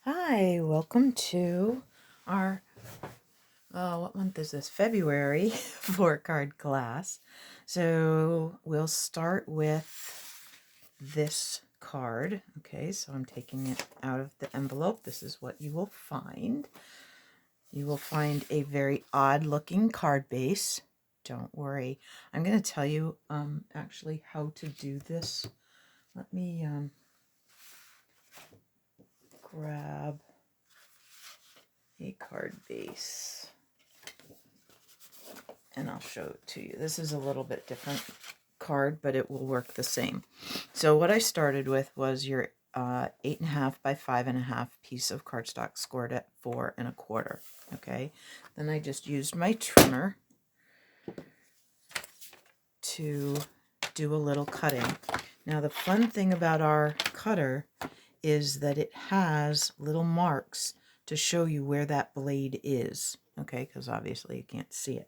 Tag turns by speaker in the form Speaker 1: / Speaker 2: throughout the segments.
Speaker 1: Hi, welcome to our, what month is this? February 4-card class. So we'll start with this card. Okay, so I'm taking it out of the envelope. This is what you will find. You will find a very odd looking card base. Don't worry. I'm going to tell you actually how to do this. Let me grab a card base and I'll show it to you. This is a little bit different card, but it will work the same. So what I started with was your 8.5 by 5.5 piece of cardstock scored at 4 1/4. Okay, then I just used my trimmer to do a little cutting. Now the fun thing about our cutter is that it has little marks to show you where that blade is, okay, because obviously you can't see it.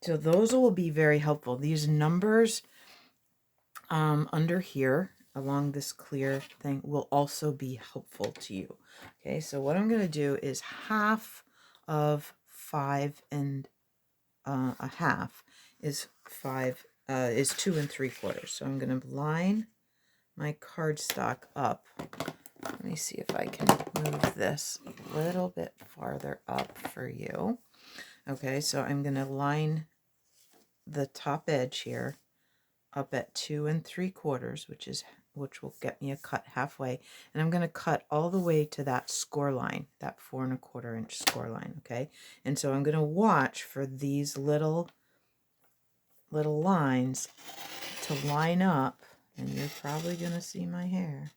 Speaker 1: So those will be very helpful. These numbers under here along this clear thing will also be helpful to you. Okay, so what I'm going to do is half of 5 1/2 is 2 3/4. So I'm going to line my cardstock up. Let me see if I can move this a little bit farther up for you. Okay, so I'm going to line the top edge here up at 2 3/4, which will get me a cut halfway, and I'm going to cut all the way to that score line, that 4 1/4 inch score line. Okay, and so I'm going to watch for these little lines to line up, and you're probably going to see my hair.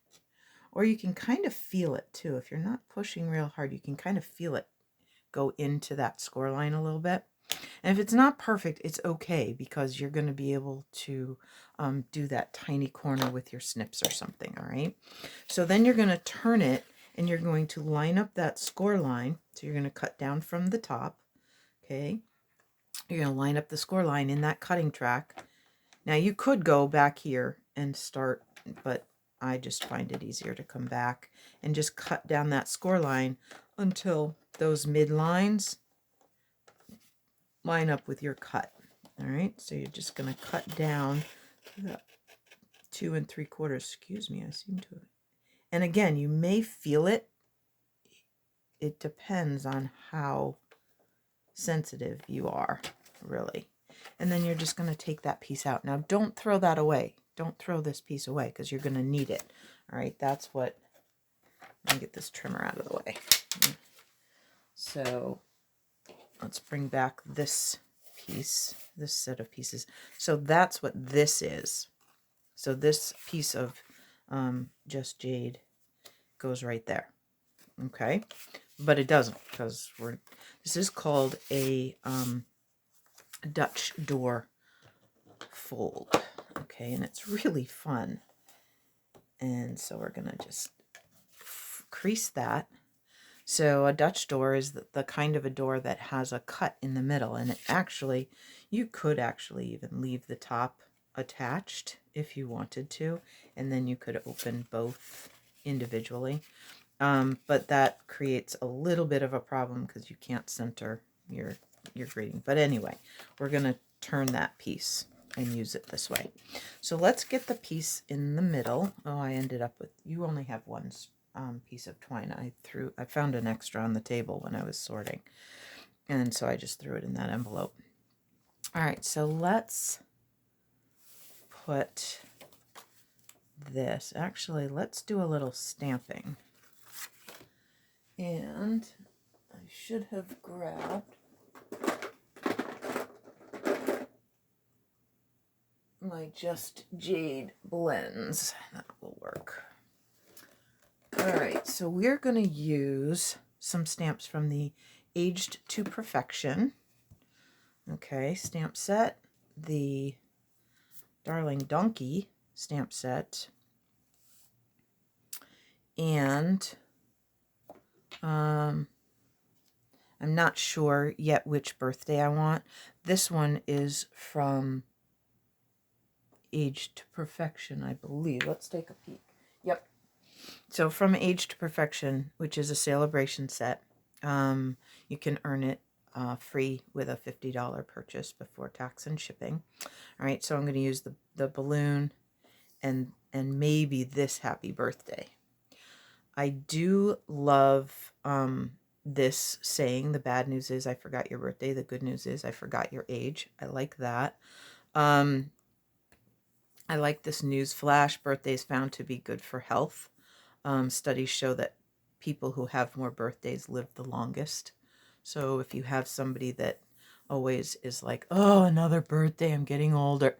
Speaker 1: Or you can kind of feel it too. If you're not pushing real hard, you can kind of feel it go into that score line a little bit. And if it's not perfect, it's okay, because you're going to be able to do that tiny corner with your snips or something, all right? So then you're going to turn it, and you're going to line up that score line. So you're going to cut down from the top, okay? You're going to line up the score line in that cutting track. Now you could go back here and start, but I just find it easier to come back and just cut down that score line until those mid lines line up with your cut. All right, so you're just going to cut down 2 3/4. Excuse me, I seem to. And again, you may feel it. It depends on how sensitive you are, really. And then you're just going to take that piece out. Now, don't throw that away. Don't throw this piece away, because you're going to need it. All right, that's what. Let me get this trimmer out of the way. So let's bring back this piece, this set of pieces. So that's what this is. So this piece of just Jade goes right there. Okay, but it doesn't, because this is called a Dutch door fold. Okay, and it's really fun. And so we're gonna just crease that. So a Dutch door is the kind of a door that has a cut in the middle, and it actually, you could actually even leave the top attached if you wanted to, and then you could open both individually. But that creates a little bit of a problem because you can't center your grading. But anyway, we're going to turn that piece and use it this way. So let's get the piece in the middle. Oh, I ended up with, you only have one piece of twine. I found an extra on the table when I was sorting, and so I just threw it in that envelope. All right, so let's put this, actually let's do a little stamping. And I should have grabbed my Just Jade blends. That will work. All right, so we're going to use some stamps from the Aged to Perfection. Okay, stamp set, the Darling Donkey stamp set, and I'm not sure yet which birthday I want. This one is from Aged to Perfection, I believe. Let's take a peek. Yep. So from Age to Perfection, which is a celebration set, you can earn it free with a $50 purchase before tax and shipping. All right, so I'm going to use the balloon and maybe this happy birthday. I do love this saying, the bad news is I forgot your birthday. The good news is I forgot your age. I like that. I like this news flash. Birthdays found to be good for health. Studies show that people who have more birthdays live the longest. So if you have somebody that always is like, oh, another birthday, I'm getting older,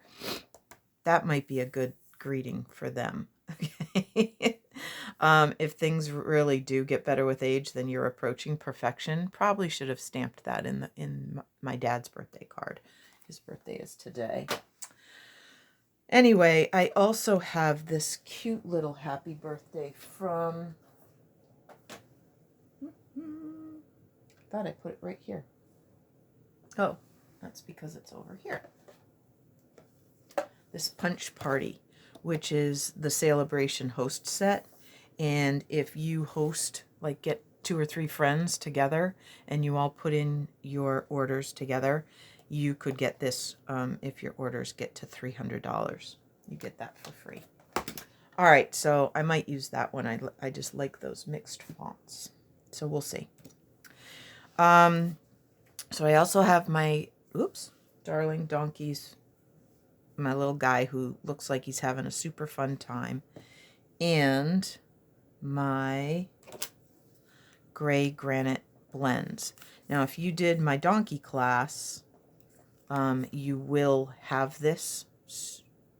Speaker 1: that might be a good greeting for them. Okay. If things really do get better with age, then you're approaching perfection. Probably should have stamped that in my dad's birthday card. His birthday is today. Anyway, I also have this cute little happy birthday from, thought I put it right here. Oh, that's because it's over here. This Punch Party, which is the celebration host set. And if you host, like get 2 or 3 friends together and you all put in your orders together, you could get this if your orders get to $300. You get that for free. All right, so I might use that one. I just like those mixed fonts. So we'll see. So I also have my, darling donkeys, my little guy who looks like he's having a super fun time, and my gray granite blends. Now, if you did my donkey class, you will have this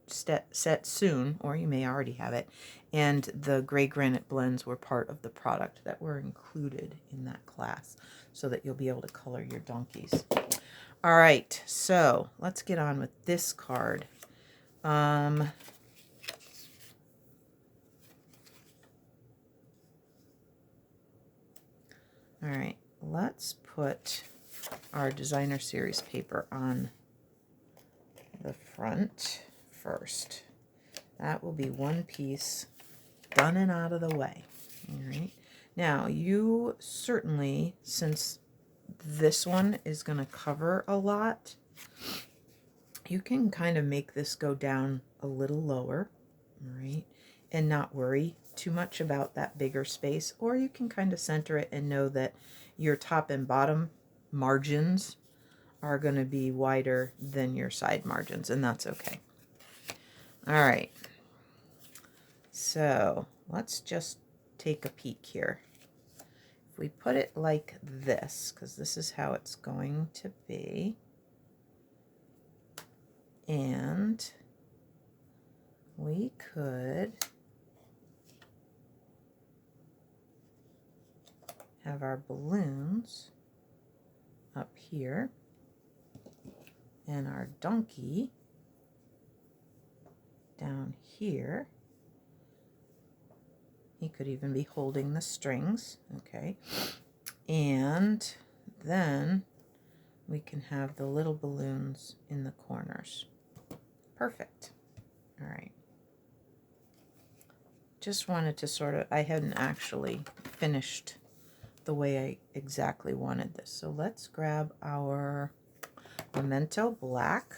Speaker 1: set soon, or you may already have it. And the gray granite blends were part of the product that were included in that class, so that you'll be able to color your donkeys. All right, so let's get on with this card. All right, let's put our designer series paper on the front first. That will be one piece done and out of the way. All right. Now, you certainly, since this one is going to cover a lot, you can kind of make this go down a little lower, all right, and not worry too much about that bigger space, or you can kind of center it and know that your top and bottom margins are going to be wider than your side margins, and that's okay. All right, so let's just take a peek here. If we put it like this, because this is how it's going to be, and we could have our balloons up here and our donkey down here. He could even be holding the strings, okay? And then we can have the little balloons in the corners. Perfect. All right. Just wanted to sort of, I hadn't actually finished the way I exactly wanted this. So let's grab our Memento black.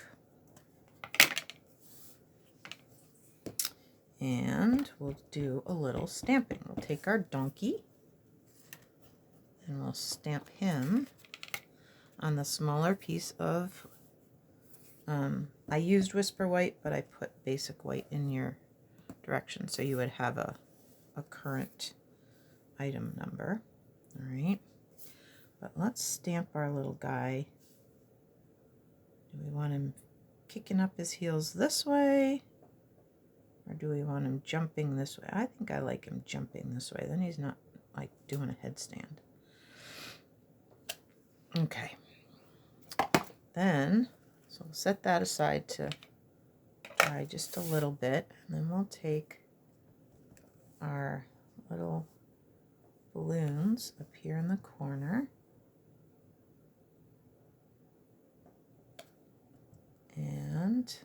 Speaker 1: And we'll do a little stamping. We'll take our donkey and we'll stamp him on the smaller piece of, I used Whisper White, but I put basic white in your direction so you would have a current item number. All right, but let's stamp our little guy. Do we want him kicking up his heels this way, or do we want him jumping this way? I think I like him jumping this way. Then he's not like doing a headstand. Okay. Then, so we'll set that aside to dry just a little bit. And then we'll take our little balloons up here in the corner. And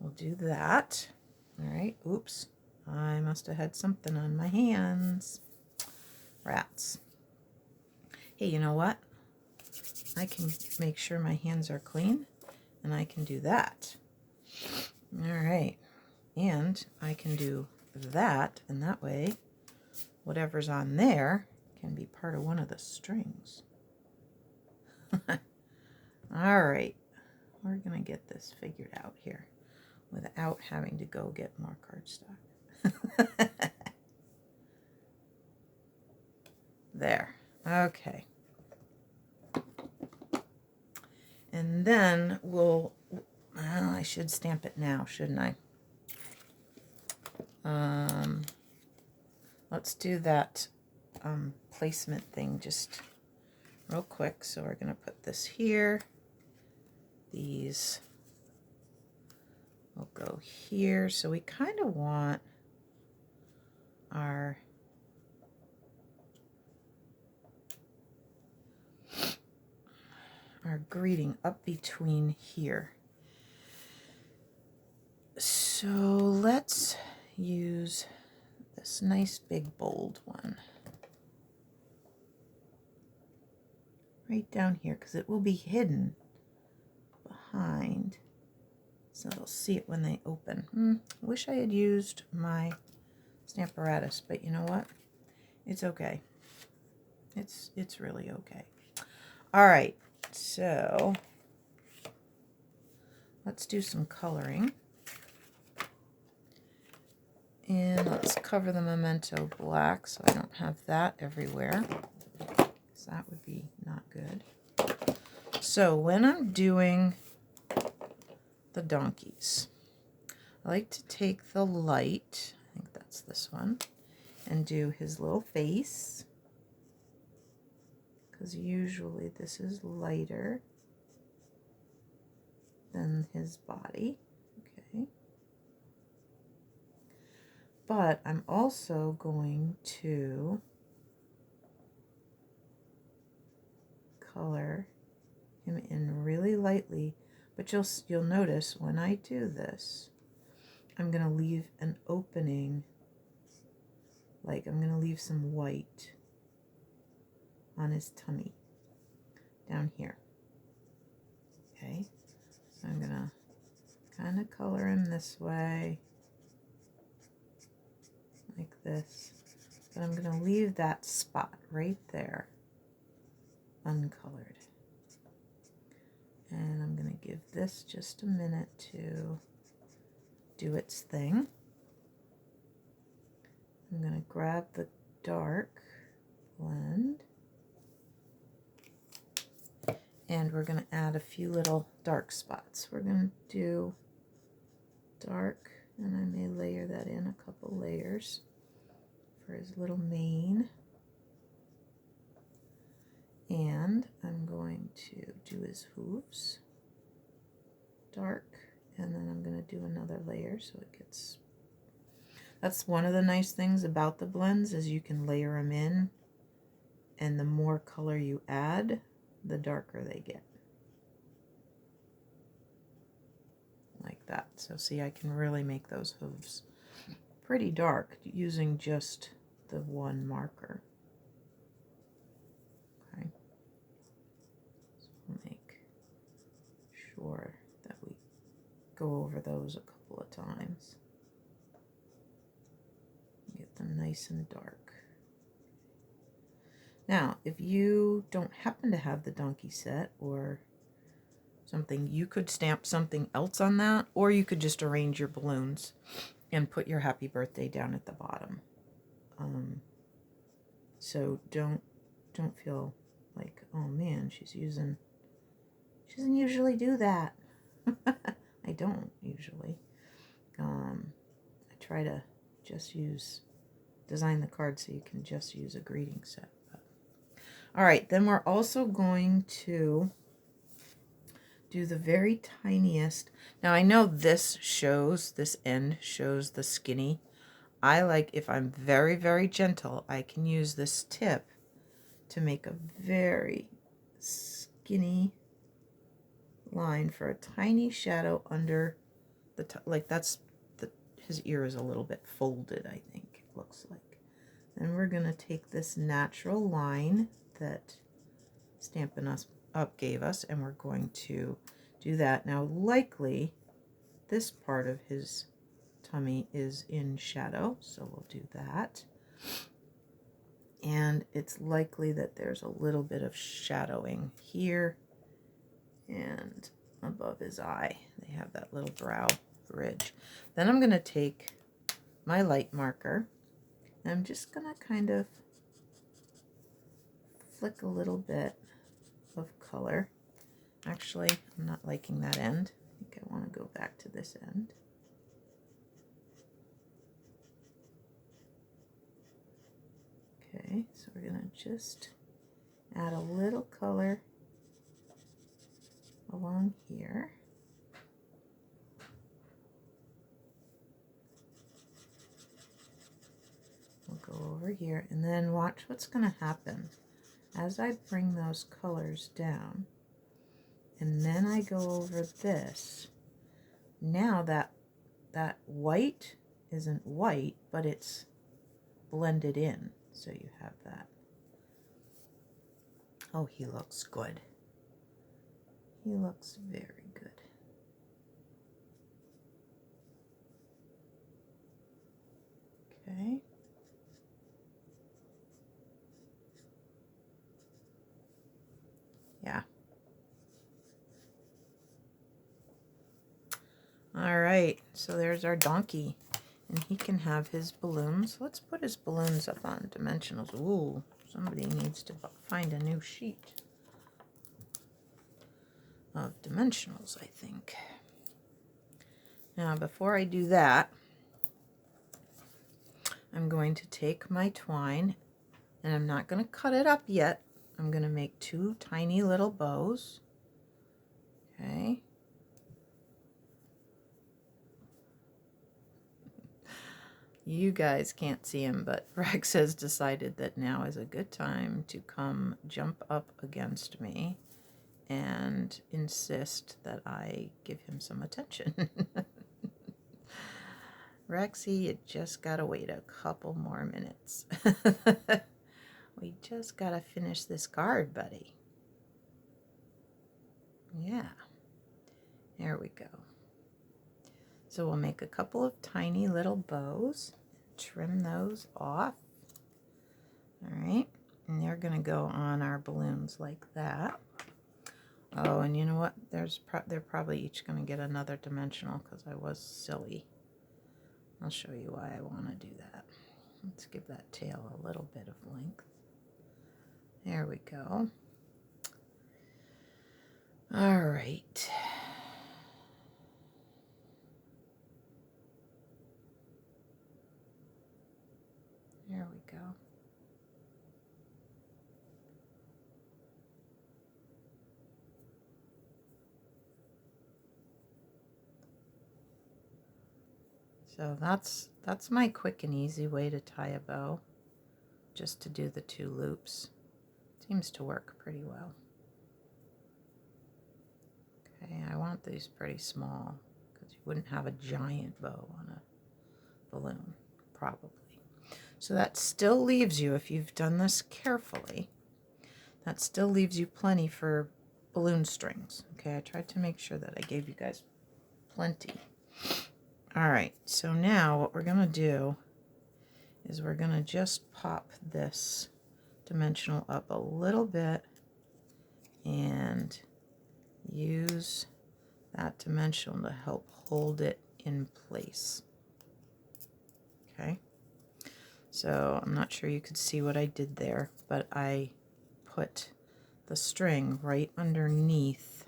Speaker 1: we'll do that. All right, oops, I must have had something on my hands. Rats. Hey, you know what? I can make sure my hands are clean, and I can do that. All right, and I can do that, and that way whatever's on there can be part of one of the strings. All right, we're gonna get this figured out here without having to go get more cardstock. There, okay. And then well, I should stamp it now, shouldn't I? Let's do that placement thing just real quick. So we're going to put this here. These will go here. So we kind of want our greeting up between here. So let's use this nice big bold one right down here because it will be hidden behind, so they'll see it when they open. Wish I had used my Stamparatus, but you know what? It's okay. It's really okay. All right, so let's do some coloring. And let's cover the Memento black so I don't have that everywhere, because that would be not good. So when I'm doing the donkeys, I like to take the light, I think that's this one, and do his little face, because usually this is lighter than his body. Okay. But I'm also going to color him in really lightly, but you'll notice when I do this, I'm going to leave an opening, like I'm going to leave some white on his tummy down here. Okay, so I'm going to kind of color him this way, like this, but I'm going to leave that spot right there uncolored. And I'm going to give this just a minute to do its thing. I'm going to grab the dark blend, and we're going to add a few little dark spots. We're going to do dark, and I may layer that in a couple layers for his little mane. And I'm going to do his hooves, dark, and then I'm going to do another layer so it gets... That's one of the nice things about the blends, is you can layer them in, and the more color you add, the darker they get. Like that. So see, I can really make those hooves pretty dark using just the one marker. Okay. So we'll make sure that we go over those a couple of times. Get them nice and dark. Now, if you don't happen to have the donkey set or something, you could stamp something else on that, or you could just arrange your balloons and put your happy birthday down at the bottom. So don't feel like, oh man, she doesn't usually do that. I don't usually. I try to just design the card so you can just use a greeting set. All right, then we're also going to do the very tiniest. Now I know this end shows the skinny. I like, if I'm very, very gentle, I can use this tip to make a very skinny line for a tiny shadow under like that's his ear is a little bit folded, I think it looks like. Then we're going to take this natural line that Stampin' Up gave us, and we're going to do that. Now, likely this part of his tummy is in shadow, so we'll do that. And it's likely that there's a little bit of shadowing here and above his eye. They have that little brow ridge. Then I'm going to take my light marker, and I'm just going to kind of flick a little bit of color. Actually, I'm not liking that end. I think I want to go back to this end. Okay, so we're going to just add a little color along here. We'll go over here, and then watch what's going to happen as I bring those colors down, and then I go over this. Now that white isn't white, but it's blended in, so you have that. Oh, he looks good. He looks very good. Okay. Yeah. All right, so there's our donkey, and he can have his balloons. Let's put his balloons up on dimensionals. Ooh, somebody needs to find a new sheet of dimensionals, I think. Now, before I do that, I'm going to take my twine, and I'm not going to cut it up yet. I'm going to make 2 tiny little bows. Okay. You guys can't see him, but Rex has decided that now is a good time to come jump up against me and insist that I give him some attention. Rexy, you just gotta wait a couple more minutes. We just gotta finish this card, buddy. Yeah, there we go. So we'll make a couple of tiny little bows, trim those off. All right, and they're gonna go on our balloons like that. Oh, and you know what? They're probably each gonna get another dimensional because I was silly. I'll show you why I want to do that. Let's give that tail a little bit of length. There we go. All right. There we go. So that's my quick and easy way to tie a bow, just to do the 2 loops. Seems to work pretty well. Okay, I want these pretty small because you wouldn't have a giant bow on a balloon, probably. So that still leaves you, if you've done this carefully, that still leaves you plenty for balloon strings. Okay, I tried to make sure that I gave you guys plenty. All right, so now what we're gonna do is we're gonna just pop this dimensional up a little bit and use that dimensional to help hold it in place. Okay, so I'm not sure you could see what I did there, but I put the string right underneath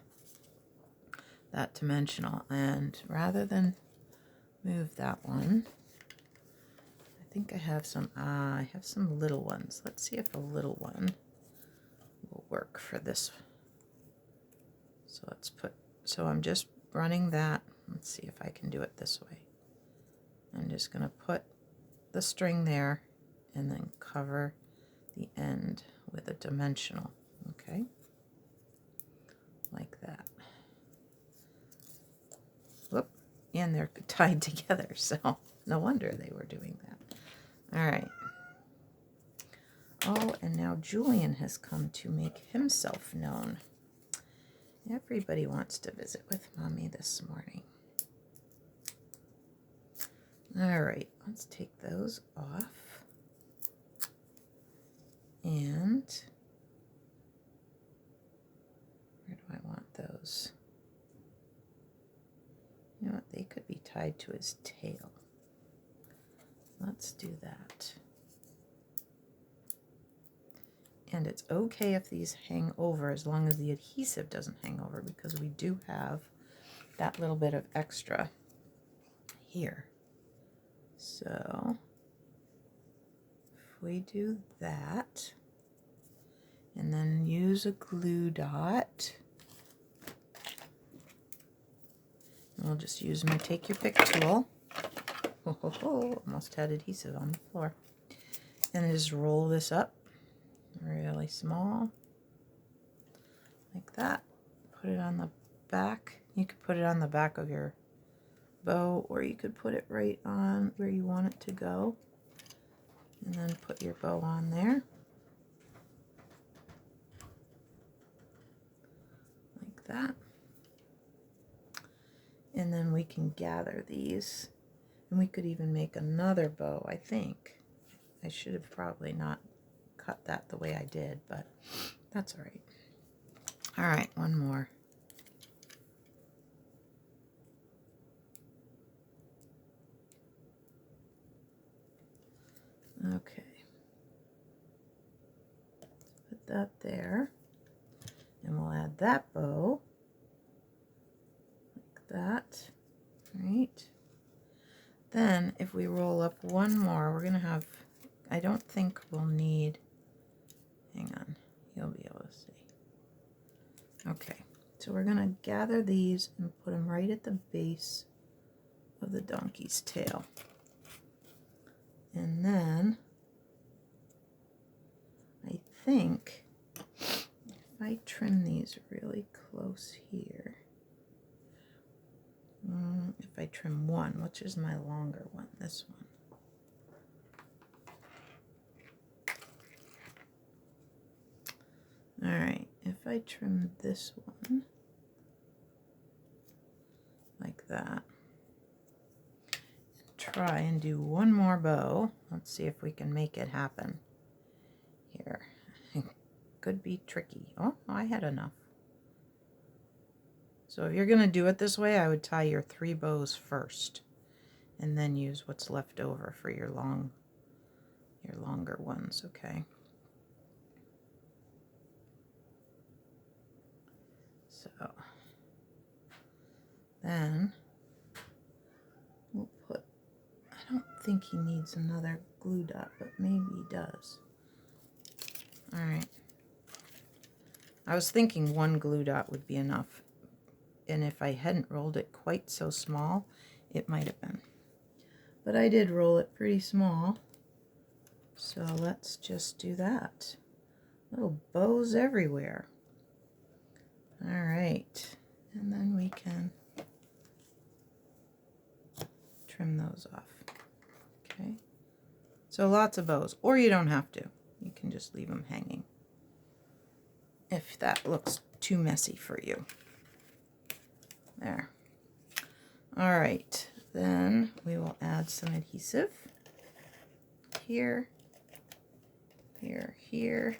Speaker 1: that dimensional, and rather than move that one, I think I have some little ones. Let's see if a little one will work for this. So I'm just running that. Let's see if I can do it this way. I'm just going to put the string there and then cover the end with a dimensional, okay? Like that. Whoop, and they're tied together, so no wonder they were doing that. All right. Oh, and now Julian has come to make himself known. Everybody wants to visit with Mommy this morning. All right, let's take those off. And where do I want those? You know what, they could be tied to his tail. Let's do that. And it's okay if these hang over as long as the adhesive doesn't hang over, because we do have that little bit of extra here. So if we do that and then use a glue dot, and we'll just use my take your pick tool. Oh, almost had adhesive on the floor. And just roll this up really small, like that. Put it on the back. You could put it on the back of your bow, or you could put it right on where you want it to go, and then put your bow on there, like that. And then we can gather these, and we could even make another bow. I think I should have probably not cut that the way I did, but that's all right. All right, one more. Okay, put that there, and we'll add that bow like that. Right. Then if we roll up one more, we're gonna have, I don't think we'll need, hang on, you'll be able to see. Okay, so we're gonna gather these and put them right at the base of the donkey's tail. And then I think if I trim these really close here, if I trim one, which is my longer one, this one. All right, if I trim this one like that, try and do one more bow. Let's see if we can make it happen here. Could be tricky. Oh, I had enough. So if you're going to do it this way, I would tie your 3 bows first and then use what's left over for your longer ones, okay? So then we'll put, I don't think he needs another glue dot, but maybe he does. All right. I was thinking one glue dot would be enough. And if I hadn't rolled it quite so small, it might have been. But I did roll it pretty small. So let's just do that. Little bows everywhere. All right. And then we can trim those off. Okay. So lots of bows. Or you don't have to. You can just leave them hanging if that looks too messy for you. There. All right, then we will add some adhesive here, here, here.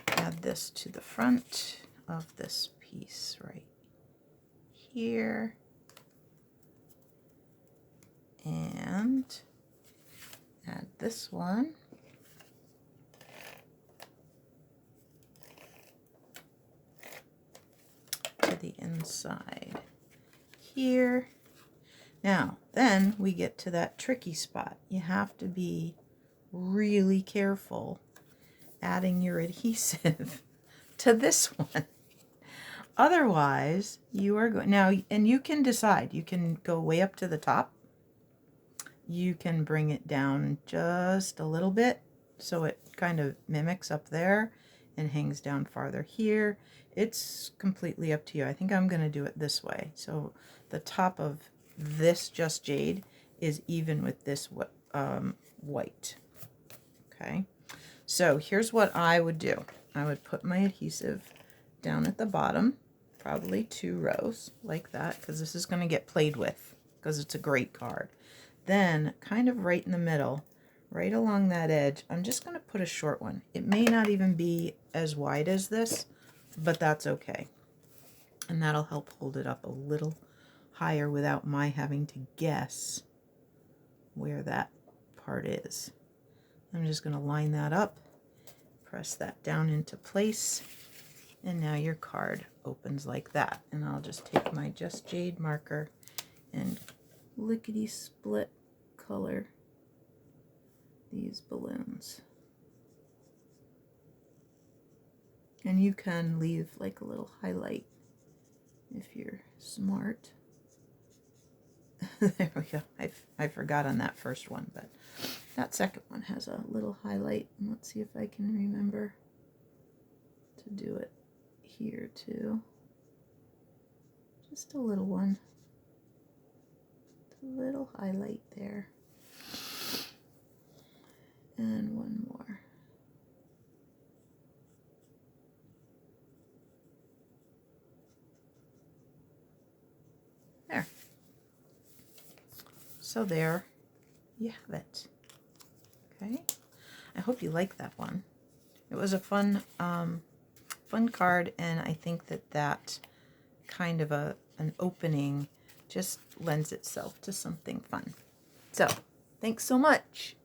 Speaker 1: Add this to the front of this piece right here. And add this one. To the inside here. Now, then we get to that tricky spot. You have to be really careful adding your adhesive to this one. Otherwise, you are going, now, and you can decide, you can go way up to the top. You can bring it down just a little bit so it kind of mimics up there and hangs down farther here. It's completely up to you. I think I'm going to do it this way. So the top of this Just Jade is even with this white. Okay, so here's what I would do. I would put my adhesive down at the bottom, probably 2 rows like that, because this is going to get played with because it's a great card. Then kind of right in the middle, right along that edge, I'm just going to put a short one. It may not even be as wide as this, but that's okay. And that'll help hold it up a little higher without my having to guess where that part is. I'm just going to line that up, press that down into place, and now your card opens like that. And I'll just take my Just Jade marker and lickety split color these balloons. And you can leave like a little highlight if you're smart. There we go. I forgot on that first one, but that second one has a little highlight. Let's see if I can remember to do it here too. Just a little one. A little highlight there. And one more. There. So there you have it. Okay. I hope you like that one. It was a fun card, and I think that kind of an opening just lends itself to something fun. So, thanks so much.